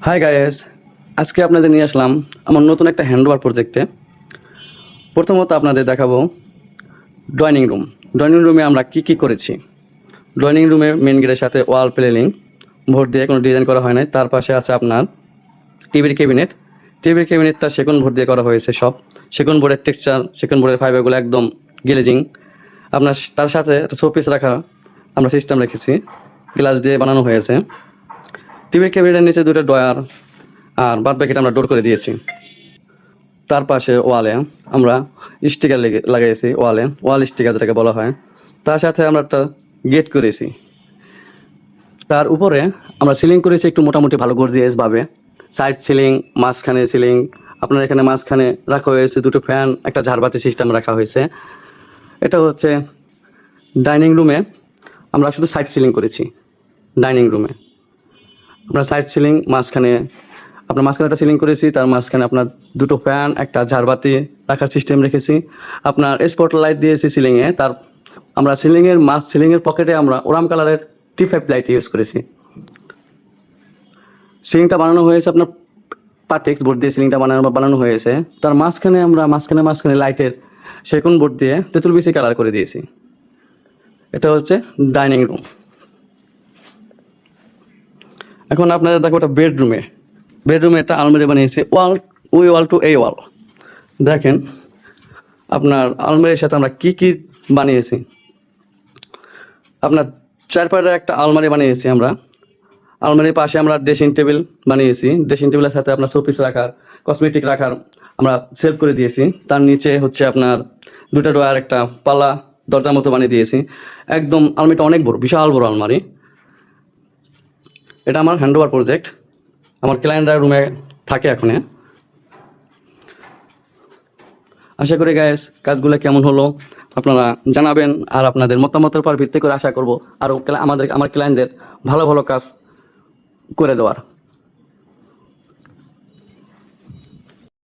Hi guys, আজকে আপনাদের নিয়ে আসলাম আমার নতুন একটা হ্যান্ডওভার প্রজেক্টে। প্রথমত আপনাদের দেখাবো ডাইনিং রুম। ডাইনিং রুমে আমরা কি করেছি। ডাইনিং রুমের মেন গেটের সাথে ওয়াল প্লেলিং ভোট দিয়ে কোনো ডিজাইন করা হয় নাই। তার পাশে আছে আপনার টিভির ক্যাবিনেট। টিভির ক্যাবিনেটটা সেগুন বোর্ড দিয়ে করা হয়েছে। সব সেগুন বোর্ডের টেক্সচার, সেগুন বোর্ডের ফাইবারগুলো একদম গ্লেজিং। আপনার তার সাথে একটা শোপিস রাখা আমরা সিস্টেম রেখেছি, গ্লাস দিয়ে বানানো হয়েছে। টিভির ক্যাবিনেটের নিচে দুটো ডয়ার আর বাদ বাকিটা আমরা ডোর করে দিয়েছি। তার পাশে ওয়ালে আমরা স্টিকার লাগিয়েছি, ওয়াল স্টিকার যেটাকে বলা হয়। তার সাথে আমরা একটা গেট করেছি। তার উপরে আমরা সিলিং করেছি একটু মোটামুটি ভালো গর্জিয়াসভাবে। সাইড সিলিং, মাঝখানে সিলিং, আপনার এখানে মাঝখানে রাখা হয়েছে দুটো ফ্যান, একটা ঝাড়বাতি সিস্টেম রাখা হয়েছে। এটা হচ্ছে ডাইনিং রুমে আমরা শুধু সাইড সিলিং করেছি। ডাইনিং রুমে আপনার সাইড সিলিং, মাঝখানে একটা সিলিং করেছি। তার মাঝখানে আপনার দুটো ফ্যান, একটা ঝাড়বাতি রাখার সিস্টেম রেখেছি। আপনার স্পট লাইট দিয়েছি সিলিংয়ে। আমরা সিলিংয়ের পকেটে আমরা ওরাম কালারের T5 লাইট ইউজ করেছি। সিলিংটা বানানো হয়েছে আপনার পার্টেক্স বোর্ড দিয়ে সিলিংটা বানানো হয়েছে। তার মাঝখানে আমরা মাঝখানে লাইটের সেগুন বোর্ড দিয়ে তেঁতুল বিচি কালার করে দিয়েছি। এটা হচ্ছে ডাইনিং রুম। এখন আপনাদের দেখো একটা বেডরুমে একটা আলমারি বানিয়েছি, ওয়াল টু এই ওয়াল। দেখেন আপনার আলমারির সাথে আমরা কি বানিয়েছি। আপনার 4 পাটের একটা আলমারি বানিয়েছি আমরা। আলমারির পাশে আমরা ড্রেসিং টেবিল বানিয়েছি। ড্রেসিং টেবিলের সাথে আপনার শোপিস রাখার, কসমেটিক রাখার আমরা সেভ করে দিয়েছি। তার নিচে হচ্ছে আপনার দুটো ডোয়ার, একটা পাল্লা দরজার মতো বানিয়ে দিয়েছি। একদম আলমারিটা অনেক বড়, বিশাল বড় আলমারি। এটা আমার হ্যান্ডওভার প্রজেক্ট। আমার ক্লায়েন্টরা রুমে থাকে এখন। আশা করি গাইস কাজগুলো কেমন হলো আপনারা জানাবেন। আর আপনাদের মতামতের উপর ভিত্তি করে আশা করব আরও আমার ক্লায়েন্টদের ভালো কাজ করে দেওয়ার।